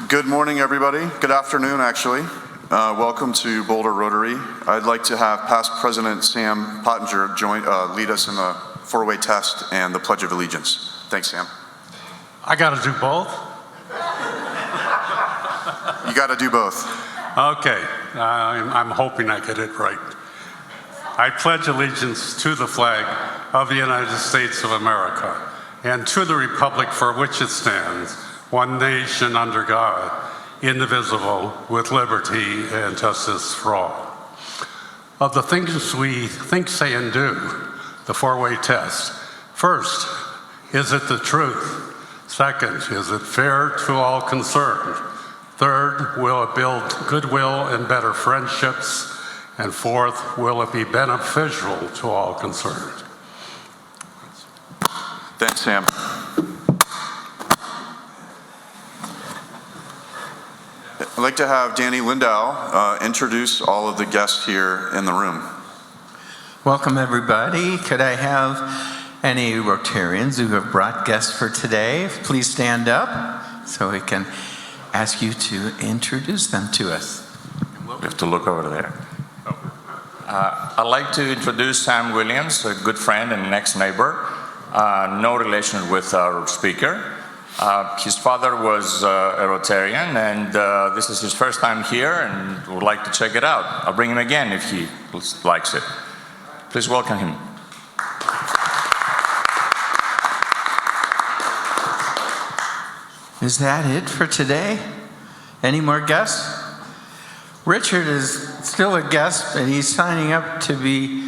Good morning, everybody. Good afternoon, actually. Welcome to Boulder Rotary. I'd like to have past President Sam Pottinger lead us in the four-way test and the Pledge of Allegiance. Thanks, Sam. I got to do both? You got to do both. Okay, I'm hoping I get it right. I pledge allegiance to the flag of the United States of America and to the republic for which it stands, one nation under God, indivisible, with liberty and justice for all. Of the things we think, say, and do, the four-way test. First, is it the truth? Second, is it fair to all concerned? Third, will it build goodwill and better friendships? And fourth, will it be beneficial to all concerned? Thanks, Sam. I'd like to have Danny Lindow introduce all of the guests here in the room. Welcome, everybody. Could I have any Rotarians who have brought guests for today? Please stand up so we can ask you to introduce them to us. We have to look over there. I'd like to introduce Sam Williams, a good friend and next neighbor. No relation with our speaker. His father was a Rotarian, and this is his first time here, and would like to check it out. I'll bring him again if he likes it. Please welcome him. Is that it for today? Any more guests? Richard is still a guest, but he's signing up to be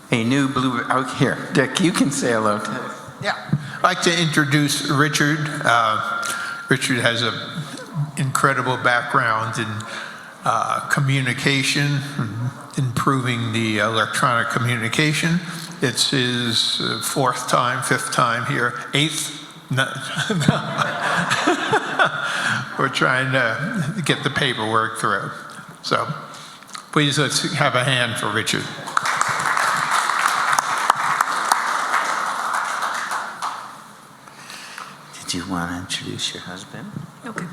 a new blue. Oh, here, Dick, you can say hello to us. Yeah, I'd like to introduce Richard. Richard has an incredible background in communication, improving the electronic communication. It's his fifth time here, eighth. No. We're trying to get the paperwork through. So please let's have a hand for Richard. Did you want to introduce your husband? Okay.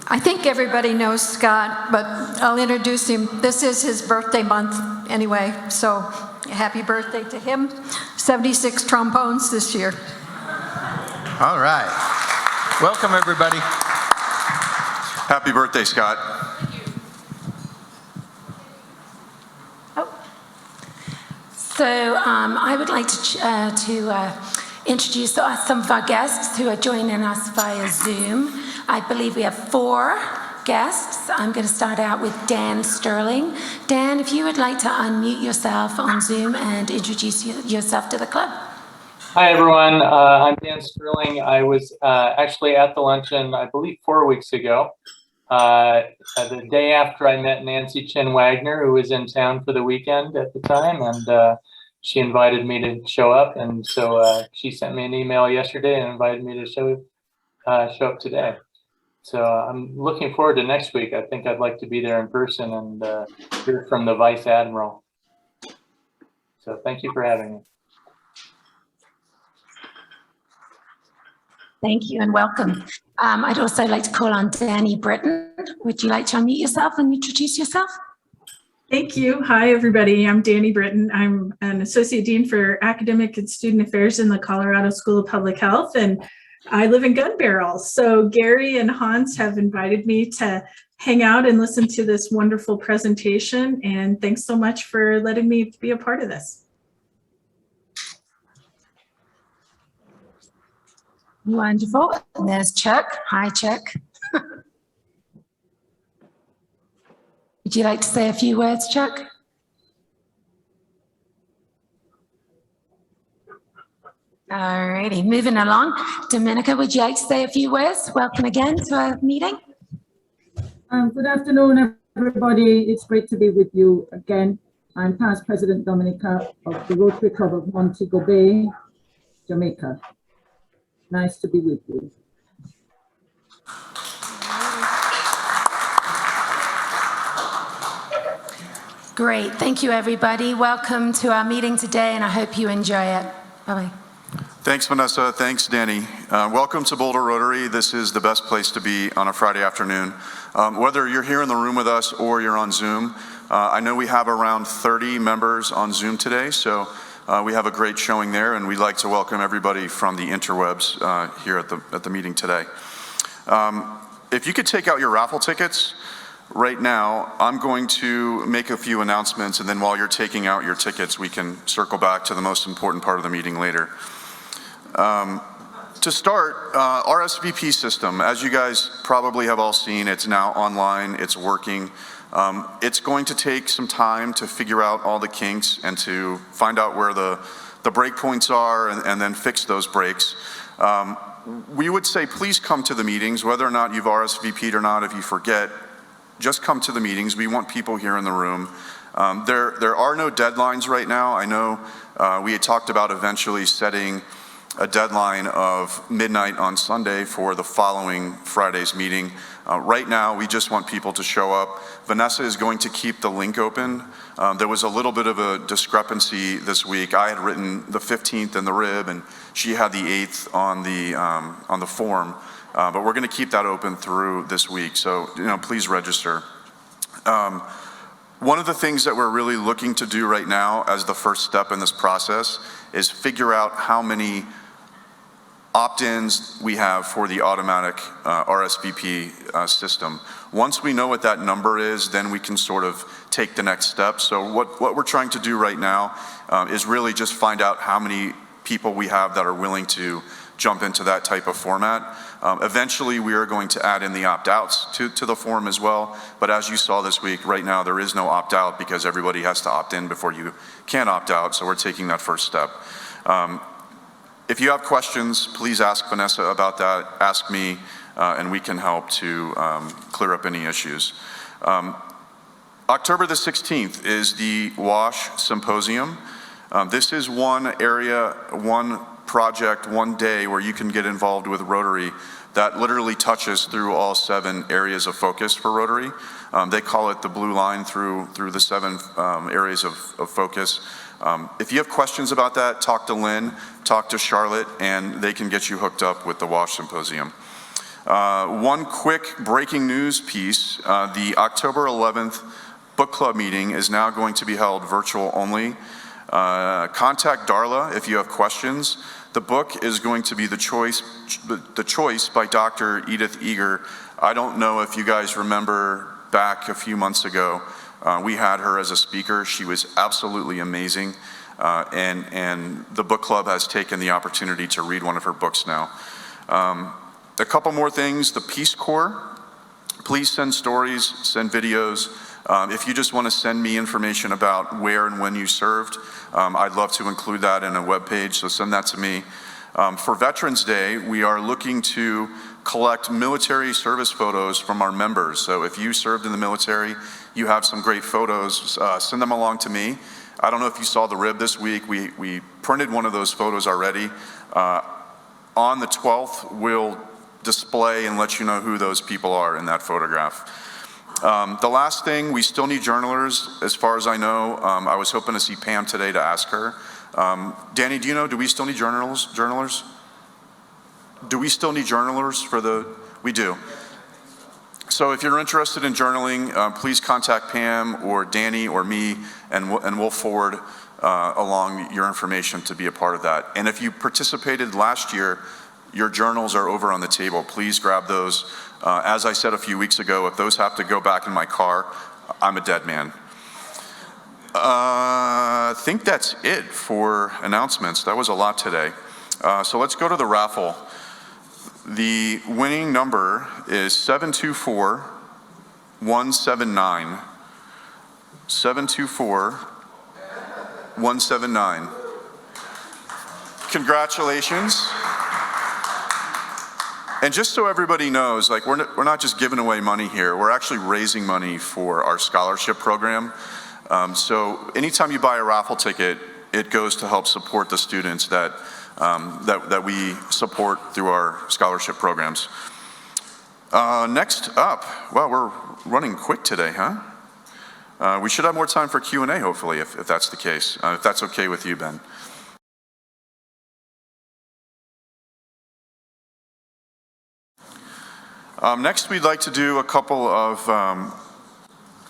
I think everybody knows Scott, but I'll introduce him. This is his birthday month anyway, so happy birthday to him. 76 trombones this year. All right. Welcome, everybody. Happy birthday, Scott. So I would like to introduce some of our guests who are joining us via Zoom. I believe we have 4 guests. I'm going to start out with Dan Sterling. Dan, if you would like to unmute yourself on Zoom and introduce yourself to the club. Hi, everyone. I'm Dan Sterling. I was actually at the luncheon, I believe, 4 weeks ago, the day after I met Nancy Chin Wagner, who was in town for the weekend at the time, and she invited me to show up. And so she sent me an email yesterday and invited me to show up today. So I'm looking forward to next week. I think I'd like to be there in person and hear from the Vice Admiral. So thank you for having me. Thank you and welcome. I'd also like to call on Danny Britton. Would you like to unmute yourself and introduce yourself? Thank you. Hi, everybody. I'm Danny Britton. I'm an Associate Dean for Academic and Student Affairs in the Colorado School of Public Health, and I live in Gun Barrel. So Gary and Hans have invited me to hang out and listen to this wonderful presentation, and thanks so much for letting me be a part of this. Wonderful. And there's Chuck. Hi, Chuck. Would you like to say a few words, Chuck? All righty, moving along. Dominica, would you like to say a few words? Welcome again to our meeting. Good afternoon, everybody. It's great to be with you again. I'm past President Dominica of the Rotary Club of Montego Bay, Jamaica. Nice to be with you. Great. Thank you, everybody. Welcome to our meeting today, and I hope you enjoy it. Bye-bye. Thanks, Vanessa. Thanks, Danny. Welcome to Boulder Rotary. This is the best place to be on a Friday afternoon. Whether you're here in the room with us or you're on Zoom, I know we have around 30 members on Zoom today, so we have a great showing there, and we'd like to welcome everybody from the interwebs here at the meeting today. If you could take out your raffle tickets right now, I'm going to make a few announcements, and then while you're taking out your tickets, we can circle back to the most important part of the meeting later. To start, RSVP system, as you guys probably have all seen, it's now online, it's working. It's going to take some time to figure out all the kinks and to find out where the breakpoints are and then fix those breaks. We would say please come to the meetings, whether or not you've RSVP'd or not. If you forget, just come to the meetings. We want people here in the room. There are no deadlines right now. I know we had talked about eventually setting a deadline of midnight on Sunday for the following Friday's meeting. Right now, we just want people to show up. Vanessa is going to keep the link open. There was a little bit of a discrepancy this week. I had written the 15th in the rib, and she had the 8th on the form. But we're going to keep that open through this week. So, please register. One of the things that we're really looking to do right now as the first step in this process is figure out how many opt-ins we have for the automatic RSVP system. Once we know what that number is, then we can sort of take the next step. So what we're trying to do right now is really just find out how many people we have that are willing to jump into that type of format. Eventually, we are going to add in the opt-outs to the form as well. But as you saw this week, right now, there is no opt-out because everybody has to opt in before you can opt out. So we're taking that first step. If you have questions, please ask Vanessa about that. Ask me, and we can help to clear up any issues. October the 16th is the WASH Symposium. This is one area, one project, one day where you can get involved with Rotary that literally touches through all 7 areas of focus for Rotary. They call it the blue line through the 7 areas of focus. If you have questions about that, talk to Lynn, talk to Charlotte, and they can get you hooked up with the WASH Symposium. One quick breaking news piece, the October 11th book club meeting is now going to be held virtual only. Contact Darla if you have questions. The book is going to be The Choice by Dr. Edith Eger. I don't know if you guys remember back a few months ago, we had her as a speaker. She was absolutely amazing. And the book club has taken the opportunity to read one of her books now. A couple more things. The Peace Corps, please send stories, send videos. If you just want to send me information about where and when you served, I'd love to include that in a webpage, so send that to me. For Veterans Day, we are looking to collect military service photos from our members. So if you served in the military, you have some great photos, send them along to me. I don't know if you saw the rib this week. We printed one of those photos already. On the 12th, we'll display and let you know who those people are in that photograph. The last thing, we still need journalers, as far as I know. I was hoping to see Pam today to ask her. Danny, do you know, do we still need journalers? Do we still need journalers for we do. So if you're interested in journaling, please contact Pam or Danny or me, and we'll forward along your information to be a part of that. And if you participated last year, your journals are over on the table. Please grab those. As I said a few weeks ago, if those have to go back in my car, I'm a dead man. I think that's it for announcements. That was a lot today. So let's go to the raffle. The winning number is 724-179. 724-179. Congratulations. And just so everybody knows, like we're not just giving away money here. We're actually raising money for our scholarship program. So anytime you buy a raffle ticket, it goes to help support the students that we support through our scholarship programs. Next up, well, we're running quick today, huh? We should have more time for Q&A, hopefully, if that's the case. If that's okay with you, Ben. Next, we'd like to do a couple of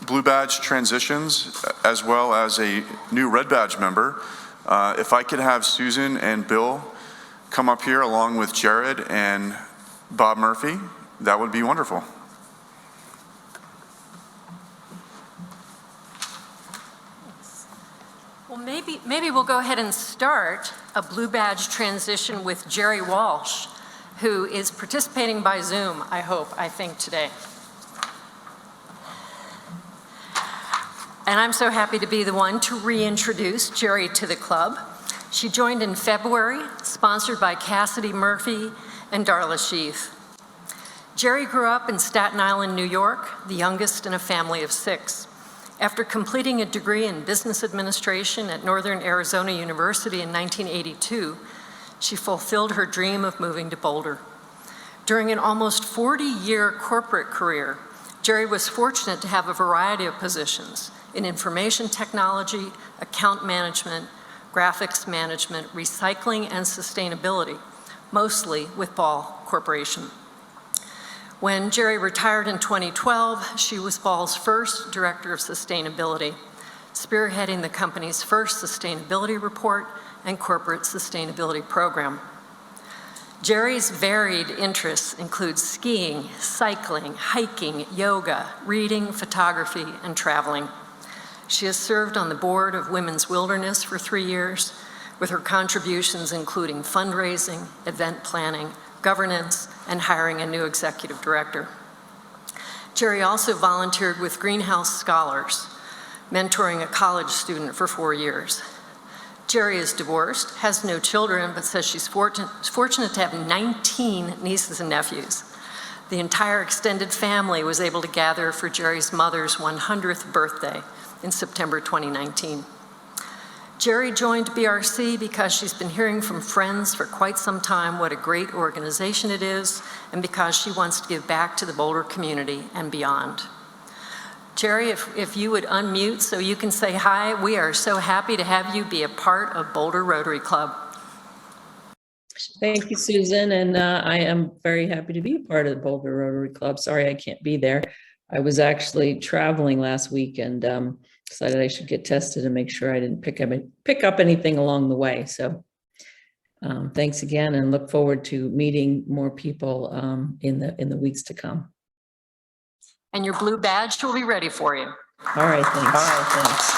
blue badge transitions, as well as a new red badge member. If I could have Susan and Bill come up here along with Jared and Bob Murphy, that would be wonderful. Well, maybe we'll go ahead and start a blue badge transition with Jerry Walsh, who is participating by Zoom, I think, today. And I'm so happy to be the one to reintroduce Jerry to the club. She joined in February, sponsored by Cassidy Murphy and Darla Sheath. Jerry grew up in Staten Island, New York, the youngest in a family of 6. After completing a degree in business administration at Northern Arizona University in 1982, she fulfilled her dream of moving to Boulder. During an almost 40-year corporate career, Jerry was fortunate to have a variety of positions in information technology, account management, graphics management, recycling, and sustainability, mostly with Ball Corporation. When Jerry retired in 2012, she was Ball's first Director of Sustainability, spearheading the company's first sustainability report and corporate sustainability program. Jerry's varied interests include skiing, cycling, hiking, yoga, reading, photography, and traveling. She has served on the board of Women's Wilderness for 3 years, with her contributions including fundraising, event planning, governance, and hiring a new executive director. Jerry also volunteered with Greenhouse Scholars, mentoring a college student for 4 years. Jerry is divorced, has no children, but says she's fortunate to have 19 nieces and nephews. The entire extended family was able to gather for Jerry's mother's 100th birthday in September 2019. Jerry joined BRC because she's been hearing from friends for quite some time what a great organization it is, and because she wants to give back to the Boulder community and beyond. Jerry, if you would unmute so you can say hi, we are so happy to have you be a part of Boulder Rotary Club. Thank you, Susan, and I am very happy to be a part of the Boulder Rotary Club. Sorry I can't be there. I was actually traveling last week and decided I should get tested and make sure I didn't pick up anything along the way. So thanks again, and look forward to meeting more people in the weeks to come. And your blue badge will be ready for you. All right, thanks.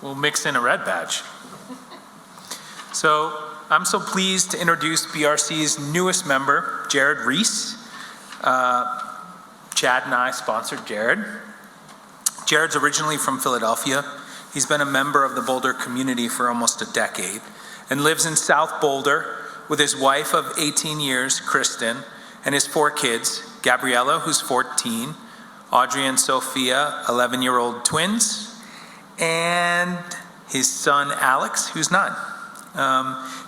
We'll mix in a red badge. So I'm so pleased to introduce BRC's newest member, Jared Reese. Chad and I sponsored Jared. Jared's originally from Philadelphia. He's been a member of the Boulder community for almost a decade and lives in South Boulder with his wife of 18 years, Kristen, and his 4 kids, Gabriella, who's 14, Audrey and Sophia, 11-year-old twins, and his son, Alex, who's 9.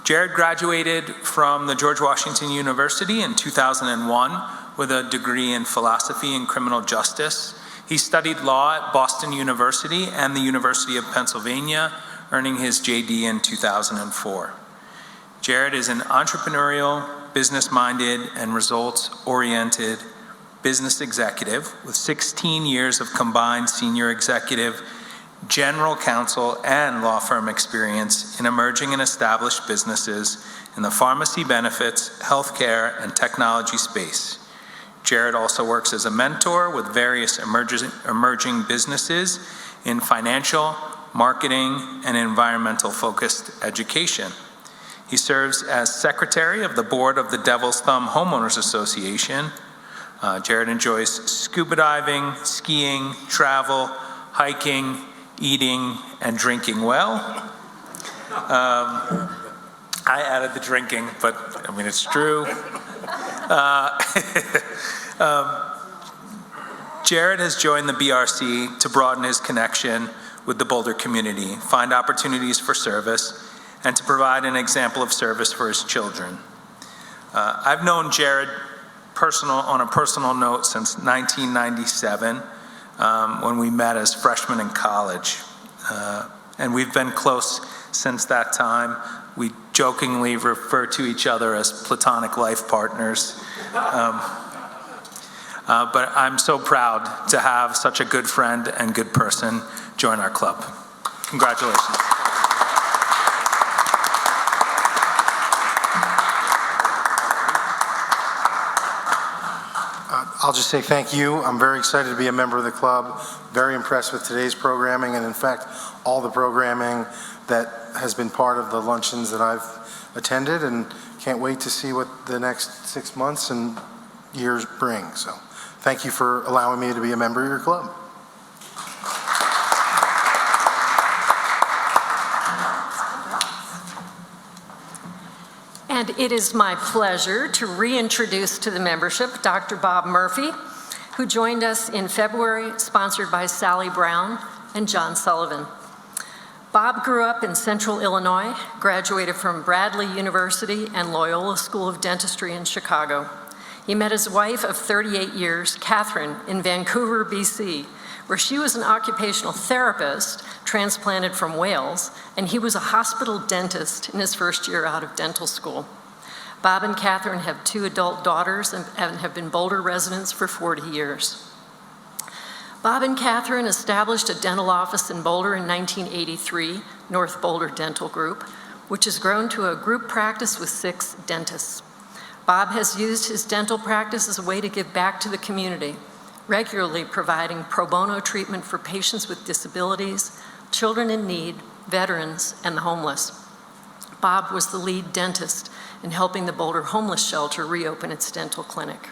Jared graduated from the George Washington University in 2001 with a degree in philosophy and criminal justice. He studied law at Boston University and the University of Pennsylvania, earning his JD in 2004. Jared is an entrepreneurial, business-minded, and results-oriented business executive with 16 years of combined senior executive, general counsel, and law firm experience in emerging and established businesses in the pharmacy benefits, healthcare, and technology space. Jared also works as a mentor with various emerging businesses in financial, marketing, and environmental-focused education. He serves as secretary of the board of the Devil's Thumb Homeowners Association. Jared enjoys scuba diving, skiing, travel, hiking, eating, and drinking well. I added the drinking, but I mean, it's true. Jared has joined the BRC to broaden his connection with the Boulder community, find opportunities for service, and to provide an example of service for his children. I've known Jared on a personal note since 1997, when we met as freshmen in college. and we've been close since that time. We jokingly refer to each other as platonic life partners. But I'm so proud to have such a good friend and good person join our club. Congratulations. I'll just say thank you. I'm very excited to be a member of the club, very impressed with today's programming, and in fact, all the programming that has been part of the luncheons that I've attended, and can't wait to see what the next 6 months and years bring. So thank you for allowing me to be a member of your club. And it is my pleasure to reintroduce to the membership Dr. Bob Murphy, who joined us in February, sponsored by Sally Brown and John Sullivan. Bob grew up in Central Illinois, graduated from Bradley University and Loyola School of Dentistry in Chicago. He met his wife of 38 years, Catherine, in Vancouver, BC, where she was an occupational therapist transplanted from Wales, and he was a hospital dentist in his first year out of dental school. Bob and Catherine have 2 adult daughters and have been Boulder residents for 40 years. Bob and Catherine established a dental office in Boulder in 1983, North Boulder Dental Group, which has grown to a group practice with 6 dentists. Bob has used his dental practice as a way to give back to the community, regularly providing pro bono treatment for patients with disabilities, children in need, veterans, and the homeless. Bob was the lead dentist in helping the Boulder Homeless Shelter reopen its dental clinic.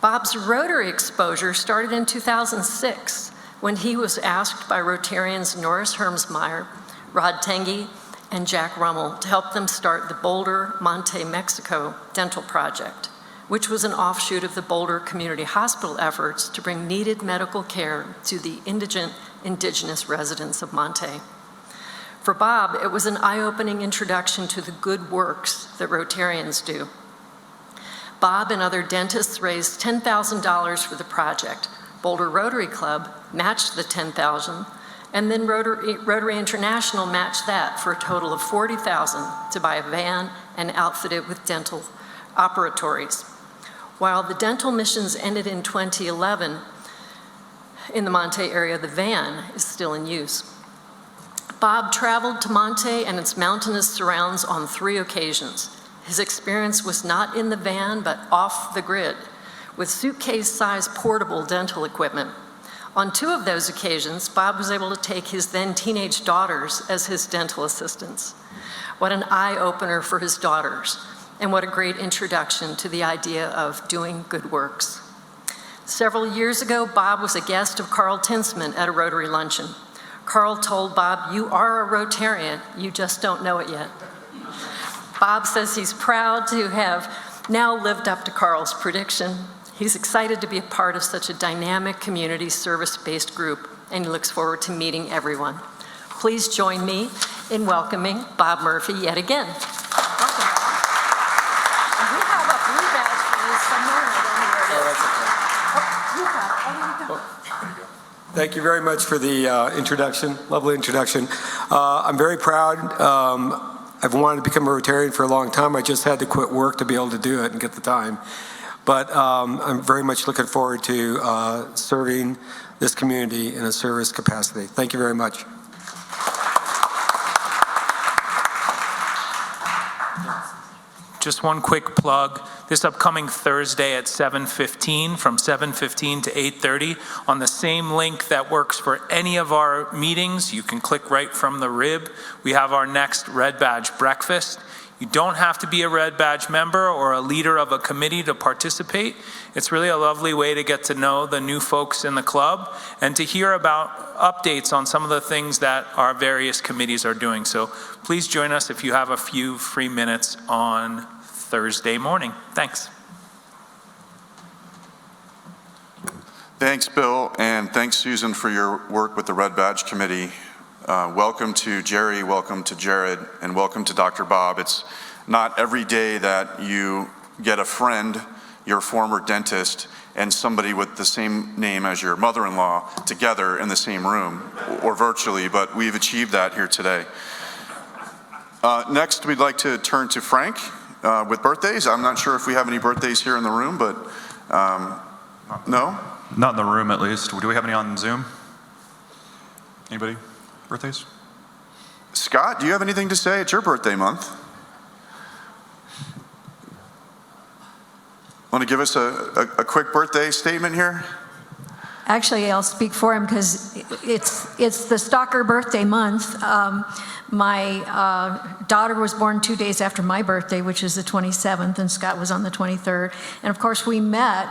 Bob's Rotary exposure started in 2006 when he was asked by Rotarians Norris Hermsmeyer, Rod Tengi, and Jack Rummel to help them start the Boulder, Monte, Mexico Dental Project, which was an offshoot of the Boulder Community Hospital efforts to bring needed medical care to the indigent indigenous residents of Monte. For Bob, it was an eye-opening introduction to the good works that Rotarians do. Bob and other dentists raised $10,000 for the project. Boulder Rotary Club matched the $10,000, and then Rotary International matched that for a total of $40,000 to buy a van and outfit it with dental operatories. While the dental missions ended in 2011, in the Monte area, the van is still in use. Bob traveled to Monte and its mountainous surrounds on 3 occasions. His experience was not in the van, but off the grid, with suitcase-sized portable dental equipment. On 2 of those occasions, Bob was able to take his then teenage daughters as his dental assistants. What an eye-opener for his daughters, and what a great introduction to the idea of doing good works. Several years ago, Bob was a guest of Carl Tinsman at a Rotary luncheon. Carl told Bob, "You are a Rotarian, you just don't know it yet." Bob says he's proud to have now lived up to Carl's prediction. He's excited to be a part of such a dynamic community service-based group, and he looks forward to meeting everyone. Please join me in welcoming Bob Murphy yet again. Welcome. And we have a blue badge for you somewhere. I don't know where it is. Oh, you got it. Oh, you got it. Thank you very much for the introduction, lovely introduction. I'm very proud. I've wanted to become a Rotarian for a long time. I just had to quit work to be able to do it and get the time. But I'm very much looking forward to serving this community in a service capacity. Thank you very much. Just one quick plug. This upcoming Thursday at 7:15, from 7:15 to 8:30, on the same link that works for any of our meetings, you can click right from the rib. We have our next Red Badge breakfast. You don't have to be a Red Badge member or a leader of a committee to participate. It's really a lovely way to get to know the new folks in the club and to hear about updates on some of the things that our various committees are doing. So please join us if you have a few free minutes on Thursday morning. Thanks. Thanks, Bill, and thanks, Susan, for your work with the Red Badge Committee. Welcome to Jerry, welcome to Jared, and welcome to Dr. Bob. It's not every day that you get a friend your former dentist and somebody with the same name as your mother-in-law together in the same room, or virtually, but we've achieved that here today. Next, we'd like to turn to Frank with birthdays. I'm not sure if we have any birthdays here in the room, but no? Not in the room, at least. Do we have any on Zoom? Anybody? Birthdays? Scott, do you have anything to say? It's your birthday month. Want to give us a quick birthday statement here? Actually, I'll speak for him because it's the stalker birthday month. My daughter was born 2 days after my birthday, which is the 27th, and Scott was on the 23rd. And of course, we met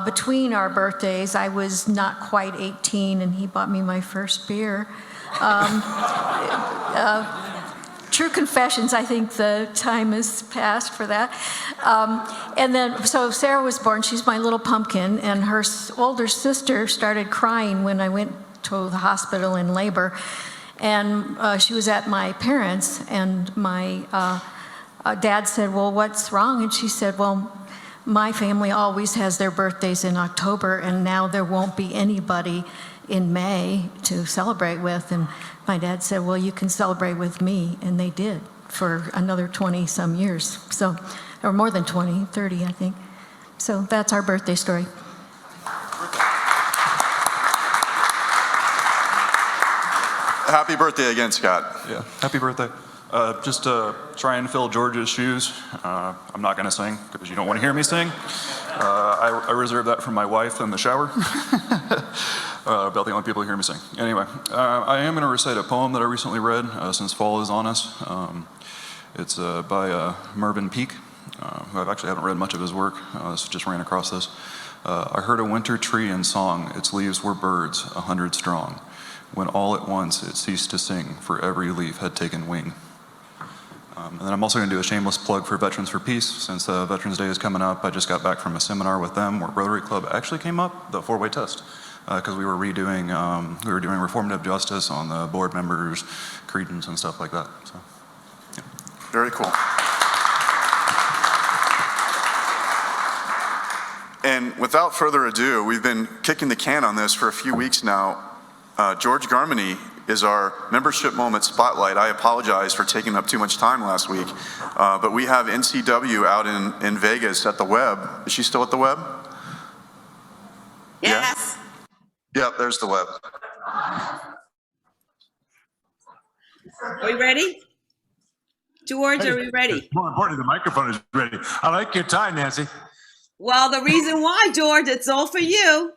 between our birthdays. I was not quite 18, and he bought me my first beer. True confessions, I think the time has passed for that. And then, so Sarah was born, she's my little pumpkin, and her older sister started crying when I went to the hospital in labor. And she was at my parents', and my dad said, well, what's wrong? And she said, well, my family always has their birthdays in October, and now there won't be anybody in May to celebrate with. And my dad said, well, you can celebrate with me. And they did for another 20 some years. So, or more than 20, 30, I think. So that's our birthday story. Happy birthday again, Scott. Yeah, happy birthday. Just to try and fill George's shoes, I'm not going to sing because you don't want to hear me sing. I reserve that for my wife in the shower. About the only people who hear me sing. Anyway, I am going to recite a poem that I recently read since fall is on us. It's by Mervyn Peake, who I actually haven't read much of his work. Just ran across this. I heard a winter tree in song, its leaves were birds, 100 strong, when all at once it ceased to sing, for every leaf had taken wing. And then I'm also going to do a shameless plug for Veterans for Peace. Since Veterans Day is coming up, I just got back from a seminar with them where Rotary Club actually came up, the four-way test, because we were doing reformative justice on the board members, credence, and stuff like that. So, yeah. Very cool. And without further ado, we've been kicking the can on this for a few weeks now. George Garmany is our membership moment spotlight. I apologize for taking up too much time last week, but we have NCW out in Vegas at the Web. Is she still at the Web? Yes. Yeah? Yep, there's the Web. Are we ready? George, are we ready? More important, the microphone is ready. I like your tie, Nancy. Well, the reason why, George, it's all for you.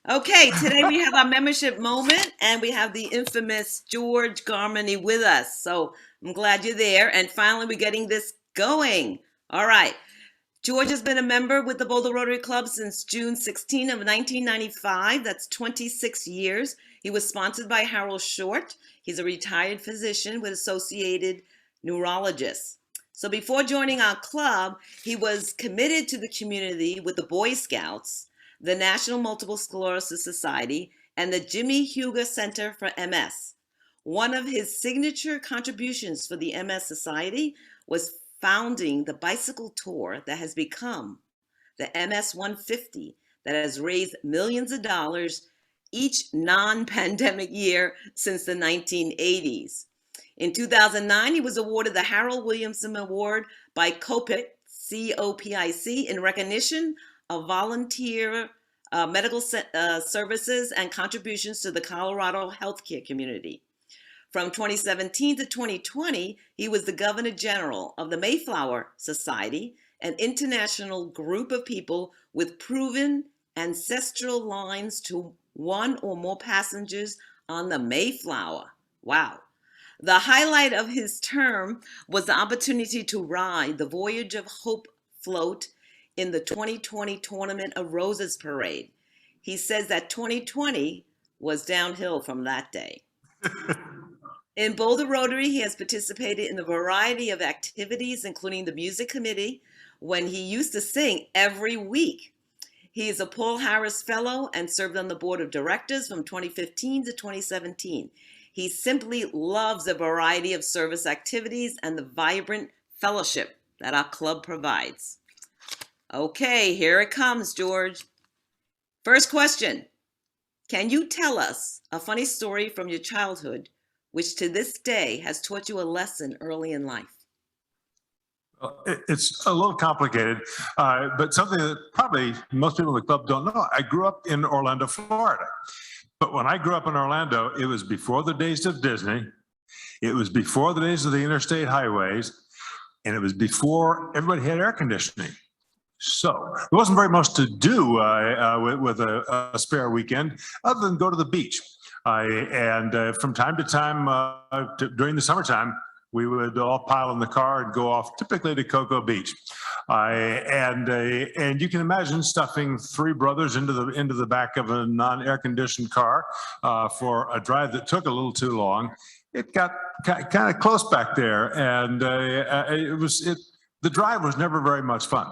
Okay, today we have our membership moment, and we have the infamous George Garmany with us. So I'm glad you're there. And finally, we're getting this going. All right. George has been a member with the Boulder Rotary Club since June 16 of 1995. That's 26 years. He was sponsored by Harold Short. He's a retired physician with Associated Neurologists. So before joining our club, he was committed to the community with the Boy Scouts, the National Multiple Sclerosis Society, and the Jimmy Huger Center for MS. One of his signature contributions for the MS Society was founding the bicycle tour that has become the MS 150, that has raised millions of dollars each non-pandemic year since the 1980s. In 2009, he was awarded the Harold Williamson Award by COPIC, C-O-P-I-C, in recognition of volunteer medical services and contributions to the Colorado healthcare community. From 2017 to 2020, he was the Governor General of the Mayflower Society, an international group of people with proven ancestral lines to one or more passengers on the Mayflower. Wow. The highlight of his term was the opportunity to ride the Voyage of Hope float in the 2020 Tournament of Roses Parade. He says that 2020 was downhill from that day. In Boulder Rotary, he has participated in a variety of activities, including the music committee, when he used to sing every week. He is a Paul Harris Fellow and served on the board of directors from 2015 to 2017. He simply loves a variety of service activities and the vibrant fellowship that our club provides. Okay, here it comes, George. First question. Can you tell us a funny story from your childhood which to this day has taught you a lesson early in life? It's a little complicated, but something that probably most people in the club don't know. I grew up in Orlando, Florida. But when I grew up in Orlando, it was before the days of Disney. It was before the days of the interstate highways. And it was before everybody had air conditioning. So there wasn't very much to do with a spare weekend other than go to the beach. And from time to time, during the summertime, we would all pile in the car and go off typically to Cocoa Beach. And you can imagine stuffing three brothers into the back of a non-air conditioned car for a drive that took a little too long. It got kind of close back there, and the drive was never very much fun.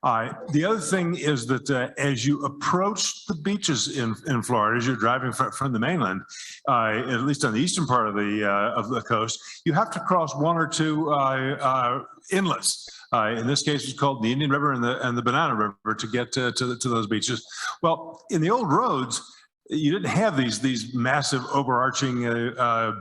The other thing is that as you approach the beaches in Florida, as you're driving from the mainland, at least on the eastern part of the coast, you have to cross one or two inlets. In this case, it's called the Indian River and the Banana River to get to those beaches. Well, in the old roads, you didn't have these massive overarching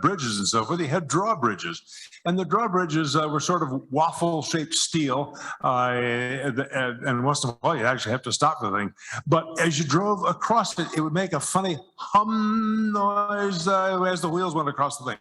bridges and so forth. You had drawbridges, and the drawbridges were sort of waffle-shaped steel, and once in a while you actually have to stop the thing. But as you drove across it, it would make a funny hum noise as the wheels went across the thing.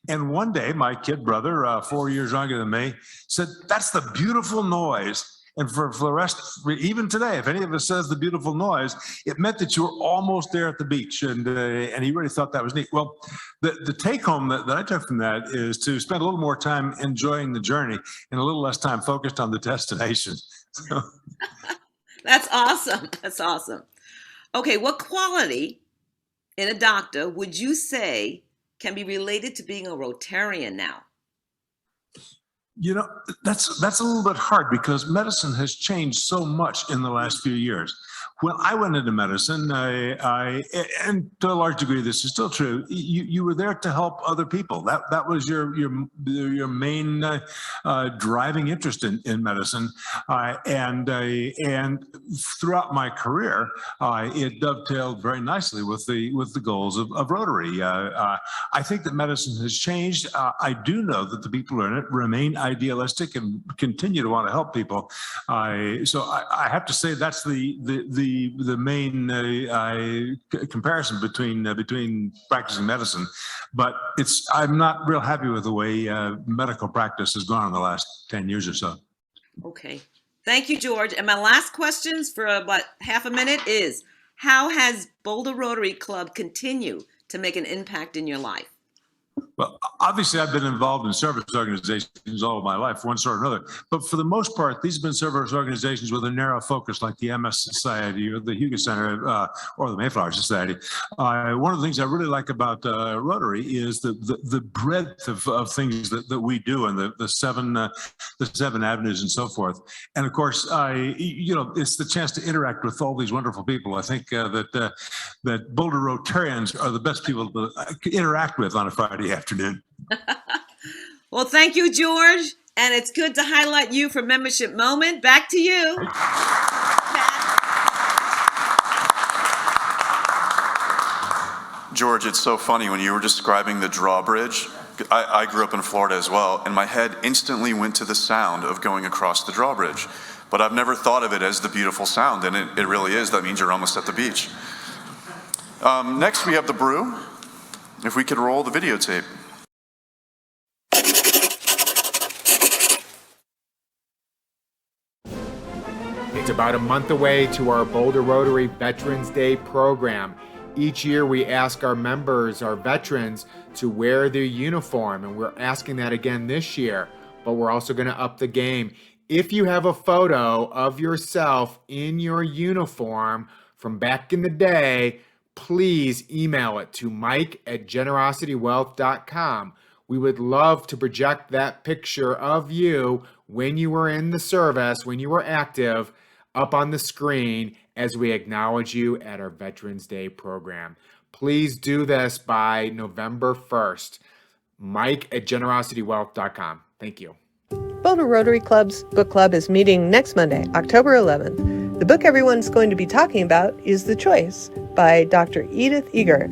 And one day, my kid brother, 4 years younger than me, said, "That's the beautiful noise." And for the rest, even today, if any of us says the beautiful noise, it meant that you were almost there at the beach. And he really thought that was neat. Well, the take home that I took from that is to spend a little more time enjoying the journey and a little less time focused on the destination. So. That's awesome. That's awesome. Okay, what quality in a doctor would you say can be related to being a Rotarian now? You know, that's a little bit hard because medicine has changed so much in the last few years. When I went into medicine, and to a large degree, this is still true. You were there to help other people. That was your main driving interest in medicine, and throughout my career, it dovetailed very nicely with the goals of Rotary. I think that medicine has changed. I do know that the people in it remain idealistic and continue to want to help people. So I have to say that's the main comparison between practicing medicine, but I'm not real happy with the way medical practice has gone in the last 10 years or so. Okay, thank you, George. And my last questions for about half a minute is, how has Boulder Rotary Club continue to make an impact in your life? Well, obviously, I've been involved in service organizations all of my life, one sort or another. But for the most part, these have been service organizations with a narrow focus, like the MS Society or the Hugo Center or the Mayflower Society. One of the things I really like about Rotary is the breadth of things that we do, and the seven avenues and so forth. And of course, it's the chance to interact with all these wonderful people. I think that Boulder Rotarians are the best people to interact with on a Friday afternoon. Well, thank you, George. And it's good to highlight you for Membership Moment. Back to you. George, it's so funny when you were describing the drawbridge. I grew up in Florida as well, and my head instantly went to the sound of going across the drawbridge. But I've never thought of it as the beautiful sound, and it really is. That means you're almost at the beach. Next, we have the Brew. If we could roll the videotape. It's about a month away to our Boulder Rotary Veterans Day program. Each year we ask our members, our veterans, to wear their uniform, and we're asking that again this year, but we're also going to up the game. If you have a photo of yourself in your uniform from back in the day, please email it to mike@generositywealth.com. We would love to project that picture of you when you were in the service, when you were active, up on the screen as we acknowledge you at our Veterans Day program. Please do this by November 1st. Mike@generositywealth.com. Thank you. Boulder Rotary Club's book club is meeting next Monday, October 11th. The book everyone's going to be talking about is The Choice by Dr. Edith Eger.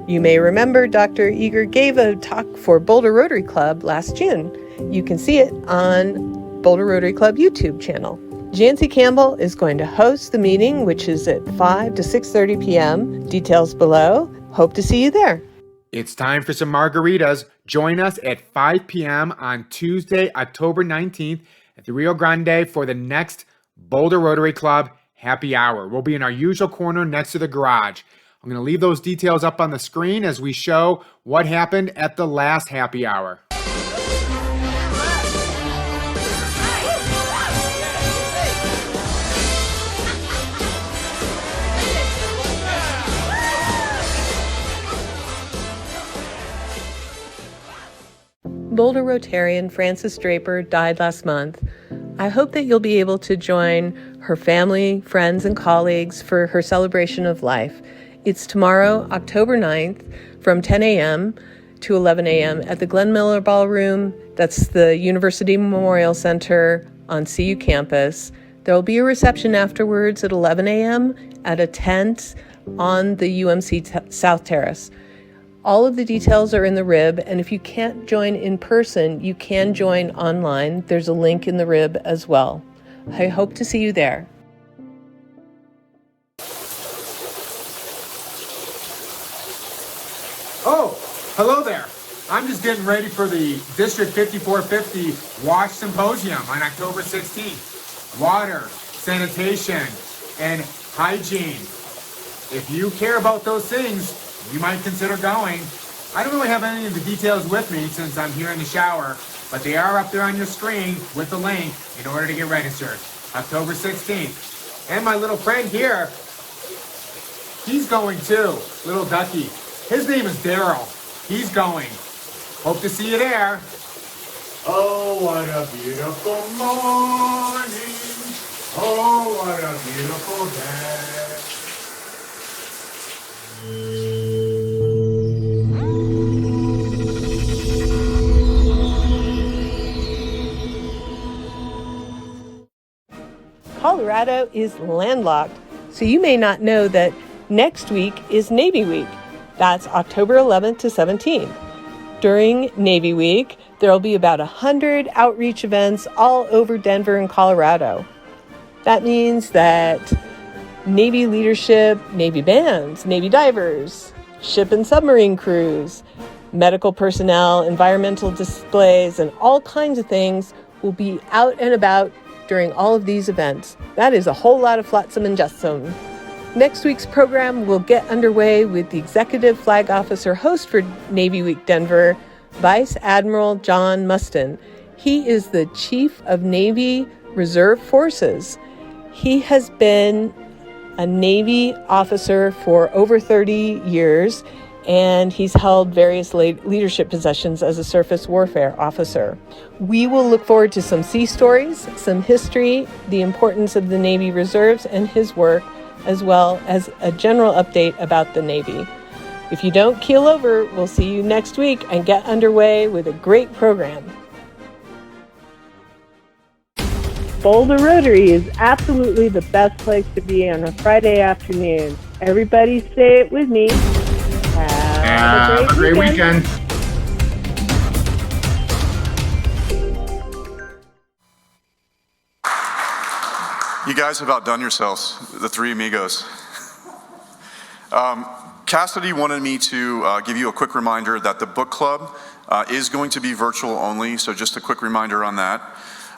You may remember Dr. Eger gave a talk for Boulder Rotary Club last June. You can see it on Boulder Rotary Club YouTube channel. Jancy Campbell is going to host the meeting, which is at 5 to 6:30 p.m. Details below. Hope to see you there. It's time for some margaritas. Join us at 5 p.m. on Tuesday, October 19th at the Rio Grande for the next Boulder Rotary Club happy hour. We'll be in our usual corner next to the garage. I'm going to leave those details up on the screen as we show what happened at the last happy hour. Boulder Rotarian Frances Draper died last month. I hope that you'll be able to join her family, friends, and colleagues for her celebration of life. It's tomorrow, October 9th, from 10 a.m. to 11 a.m. at the Glenn Miller Ballroom. That's the University Memorial Center on CU campus. There will be a reception afterwards at 11 a.m. at a tent on the UMC South Terrace. All of the details are in the rib, and if you can't join in person, you can join online. There's a link in the rib as well. I hope to see you there. Oh, hello there. I'm just getting ready for the District 5450 Wash Symposium on October 16th. Water, sanitation, and hygiene. If you care about those things, you might consider going. I don't really have any of the details with me since I'm here in the shower, but they are up there on your screen with the link in order to get registered. October 16th. And my little friend here, he's going too, little ducky. His name is Daryl. He's going. Hope to see you there. Oh, what a beautiful morning. Oh, what a beautiful day. Colorado is landlocked, so you may not know that next week is Navy Week. That's October 11th to 17th. During Navy Week, there will be about 100 outreach events all over Denver and Colorado. That means that Navy leadership, Navy bands, Navy divers, ship and submarine crews, medical personnel, environmental displays, and all kinds of things will be out and about during all of these events. That is a whole lot of flotsam and jetsam. Next week's program will get underway with the Executive Flag Officer host for Navy Week Denver, Vice Admiral John Mustin. He is the Chief of Navy Reserve Forces. He has been a Navy officer for over 30 years, and he's held various leadership positions as a surface warfare officer. We will look forward to some sea stories, some history, the importance of the Navy Reserves and his work, as well as a general update about the Navy. If you don't keel over, we'll see you next week and get underway with a great program. Boulder Rotary is absolutely the best place to be on a Friday afternoon. Everybody say it with me. Have a great weekend. You guys have outdone yourselves, the three amigos. Cassidy wanted me to give you a quick reminder that the book club is going to be virtual only, so just a quick reminder on that.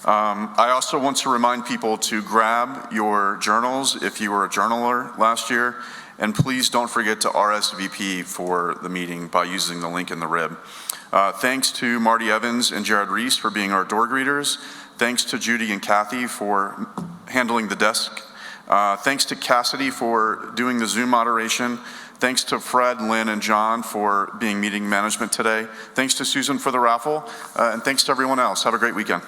I also want to remind people to grab your journals if you were a journaler last year, and please don't forget to RSVP for the meeting by using the link in the rib. Thanks to Marty Evans and Jared Reese for being our door greeters. Thanks to Judy and Kathy for handling the desk. Thanks to Cassidy for doing the Zoom moderation. Thanks to Fred, Lynn, and John for being meeting management today. Thanks to Susan for the raffle, and thanks to everyone else. Have a great weekend.